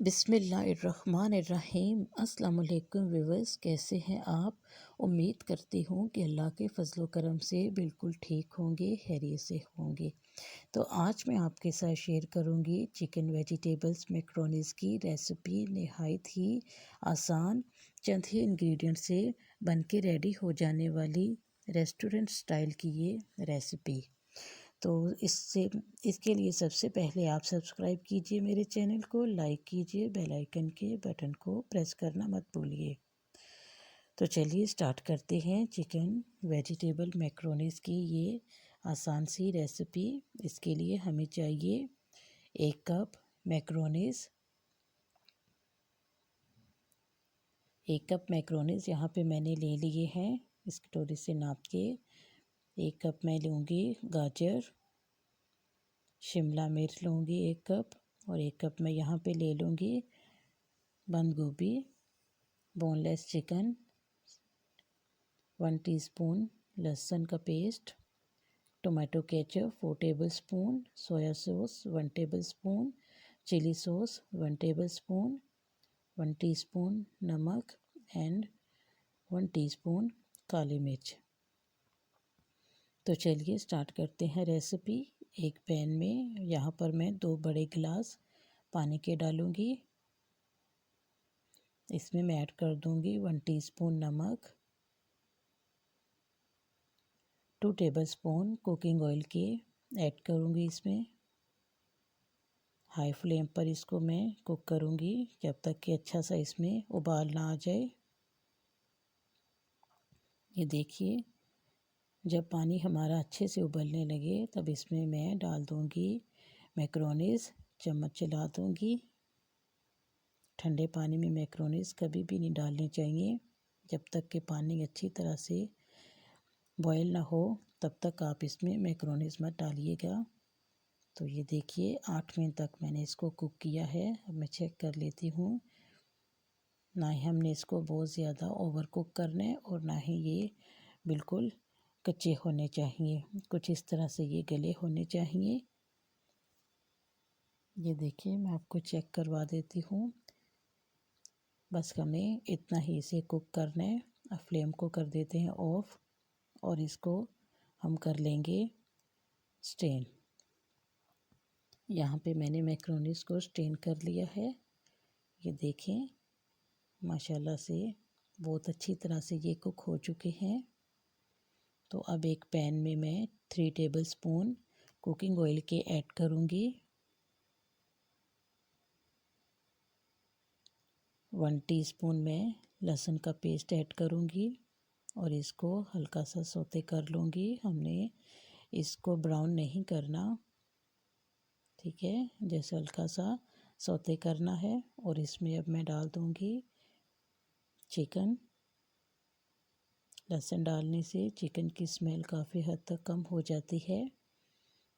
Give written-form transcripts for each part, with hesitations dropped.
बिस्मिल्लाहिर्रहमानिर्रहीम। अस्सलाम वालेकुम व्यूअर्स, कैसे हैं आप? उम्मीद करती हूँ कि अल्लाह के फजलो करम से बिल्कुल ठीक होंगे, खैरियत से होंगे। तो आज मैं आपके साथ शेयर करूँगी चिकन वेजिटेबल्स मैक्रोनीज़ की रेसिपी। नहायत ही आसान चंद ही इंग्रेडिएंट से बन के रेडी हो जाने वाली रेस्टोरेंट स्टाइल की ये रेसिपी। तो इसके लिए सबसे पहले आप सब्सक्राइब कीजिए मेरे चैनल को, लाइक कीजिए, बेल आइकन के बटन को प्रेस करना मत भूलिए। तो चलिए स्टार्ट करते हैं चिकन वेजिटेबल मैक्रोनीज़ की ये आसान सी रेसिपी। इसके लिए हमें चाहिए 1 कप मैक्रोनीज़। 1 कप मैक्रोनीज़ यहाँ पे मैंने ले लिए हैं इस कटोरी से नाप के। 1 कप मैं लूँगी गाजर, शिमला मिर्च लूँगी 1 कप, और 1 कप मैं यहाँ पे ले लूँगी बंद गोभी, बोनलेस चिकन, 1 टीस्पून लहसुन का पेस्ट, tomato ketchup 4 tablespoon, soya sauce 1 tablespoon, chilli sauce 1 tablespoon, 1 teaspoon नमक एंड 1 टीस्पून काली मिर्च। तो चलिए स्टार्ट करते हैं रेसिपी। एक पैन में यहाँ पर मैं 2 बड़े गिलास पानी के डालूँगी। इसमें मैं ऐड कर दूँगी 1 टीस्पून नमक, 2 टेबलस्पून कुकिंग ऑयल के ऐड करूँगी इसमें। हाई फ्लेम पर इसको मैं कुक करूँगी जब तक कि अच्छा सा इसमें उबाल ना आ जाए। ये देखिए, जब पानी हमारा अच्छे से उबलने लगे तब इसमें मैं डाल दूँगी मैक्रोनीज़। चम्मच चला दूँगी। ठंडे पानी में मैक्रोनीज़ कभी भी नहीं डालनी चाहिए। जब तक कि पानी अच्छी तरह से बॉयल ना हो तब तक आप इसमें मैक्रोनीज़ मत डालिएगा। तो ये देखिए 8 मिनट तक मैंने इसको कुक किया है। अब मैं चेक कर लेती हूँ। ना ही हमने इसको बहुत ज़्यादा ओवर कुक करना है और ना ही ये बिल्कुल कच्चे होने चाहिए। कुछ इस तरह से ये गले होने चाहिए। ये देखिए, मैं आपको चेक करवा देती हूँ। बस हमें इतना ही इसे कुक करना है। अब फ्लेम को कर देते हैं ऑफ और इसको हम कर लेंगे स्टेन। यहाँ पे मैंने मैक्रोनीज़ को स्टेन कर लिया है। ये देखें, माशाल्लाह से बहुत अच्छी तरह से ये कुक हो चुके हैं। तो अब एक पैन में मैं 3 टेबलस्पून कुकिंग ऑयल के ऐड करूँगी। 1 टीस्पून मैं लहसुन का पेस्ट ऐड करूँगी और इसको हल्का सा सौते कर लूँगी। हमने इसको ब्राउन नहीं करना, ठीक है, जैसे हल्का सा सौते करना है। और इसमें अब मैं डाल दूँगी चिकन। लहसुन डालने से चिकन की स्मेल काफ़ी हद तक कम हो जाती है।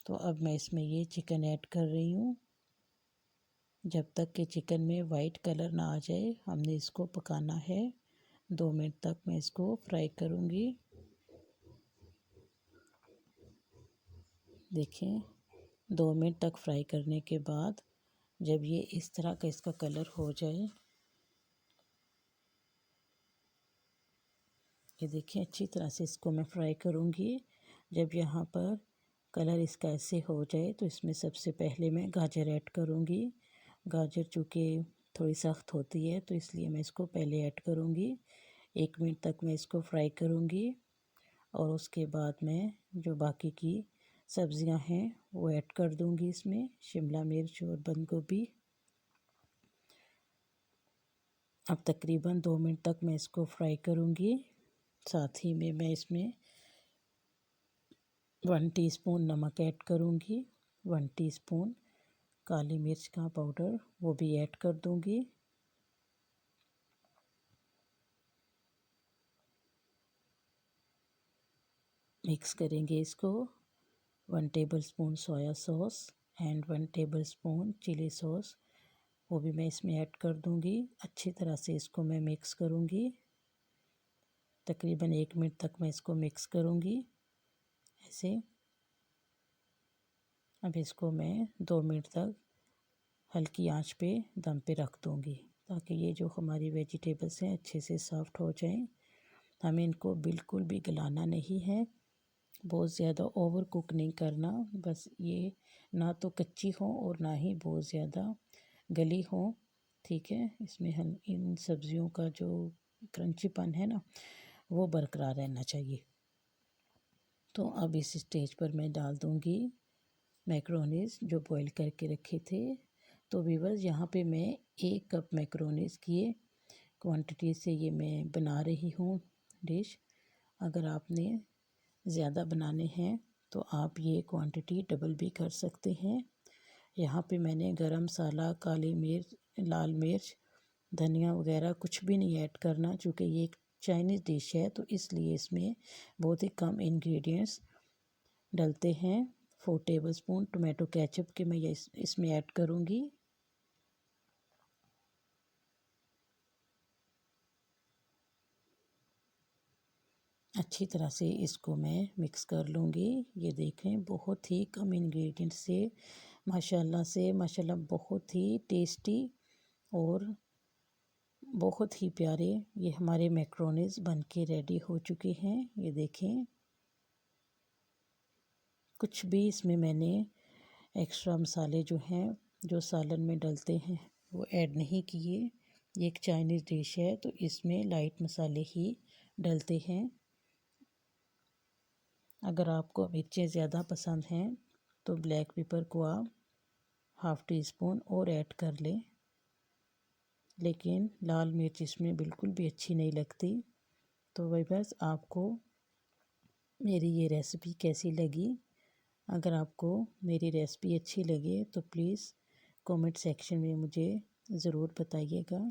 तो अब मैं इसमें ये चिकन ऐड कर रही हूँ। जब तक कि चिकन में वाइट कलर ना आ जाए हमने इसको पकाना है। 2 मिनट तक मैं इसको फ्राई करूँगी। देखिए, 2 मिनट तक फ्राई करने के बाद जब ये इस तरह का इसका कलर हो जाए, ये देखिए अच्छी तरह से इसको मैं फ्राई करूँगी। जब यहाँ पर कलर इसका ऐसे हो जाए तो इसमें सबसे पहले मैं गाजर ऐड करूँगी। गाजर चूँकि थोड़ी सख्त होती है तो इसलिए मैं इसको पहले ऐड करूँगी। 1 मिनट तक मैं इसको फ्राई करूँगी और उसके बाद मैं जो बाकी की सब्ज़ियाँ हैं वो ऐड कर दूँगी इसमें, शिमला मिर्च और बंद गोभी। अब तकरीबन 2 मिनट तक मैं इसको फ्राई करूँगी। साथ ही में मैं इसमें 1 टीस्पून नमक ऐड करूँगी, 1 टीस्पून काली मिर्च का पाउडर वो भी ऐड कर दूँगी। मिक्स करेंगे इसको। 1 tablespoon soya sauce and 1 tablespoon chilli sauce वो भी मैं इसमें ऐड कर दूँगी। अच्छी तरह से इसको मैं मिक्स करूँगी। तकरीबन 1 मिनट तक मैं इसको मिक्स करूँगी ऐसे। अब इसको मैं 2 मिनट तक हल्की आंच पे दम पे रख दूँगी ताकि ये जो हमारी वेजिटेबल्स हैं अच्छे से सॉफ्ट हो जाएं। हमें इनको बिल्कुल भी गलाना नहीं है, बहुत ज़्यादा ओवर कुक नहीं करना, बस ये ना तो कच्ची हो और ना ही बहुत ज़्यादा गली हो। ठीक है, इसमें हम इन सब्जियों का जो क्रंचीपन है ना वो बरकरार रहना चाहिए। तो अब इस स्टेज पर मैं डाल दूँगी मैक्रोनीस जो बॉईल करके रखे थे। तो व्यूअर्स यहाँ पे मैं 1 कप मैक्रोनीस की क्वांटिटी से ये मैं बना रही हूँ डिश। अगर आपने ज़्यादा बनाने हैं तो आप ये क्वांटिटी डबल भी कर सकते हैं। यहाँ पे मैंने गरम मसाला, काली मिर्च, लाल मिर्च, धनिया वगैरह कुछ भी नहीं ऐड करना, चूँकि ये एक चाइनीज़ डिश है तो इसलिए इसमें बहुत ही कम इंग्रेडिएंट्स डलते हैं। 4 टेबलस्पून टोमेटो केचप के मैं ये इसमें ऐड करूँगी। अच्छी तरह से इसको मैं मिक्स कर लूँगी। ये देखें बहुत ही कम इंग्रेडिएंट से माशाल्लाह बहुत ही टेस्टी और बहुत ही प्यारे ये हमारे मैक्रोनीज बनके रेडी हो चुके हैं। ये देखें, कुछ भी इसमें मैंने एक्स्ट्रा मसाले जो हैं जो सालन में डलते हैं वो ऐड नहीं किए। ये एक चाइनीज़ डिश है तो इसमें लाइट मसाले ही डलते हैं। अगर आपको मिर्चें ज़्यादा पसंद हैं तो ब्लैक पेपर को आप हाफ़ टी स्पून और ऐड कर लें, लेकिन लाल मिर्च इसमें बिल्कुल भी अच्छी नहीं लगती। तो वही बस आपको मेरी ये रेसिपी कैसी लगी? अगर आपको मेरी रेसिपी अच्छी लगे तो प्लीज़ कमेंट सेक्शन में मुझे ज़रूर बताइएगा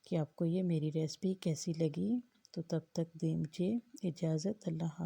कि आपको ये मेरी रेसिपी कैसी लगी। तो तब तक दें मुझे इजाज़त। अल्लाह हाफ़िज़।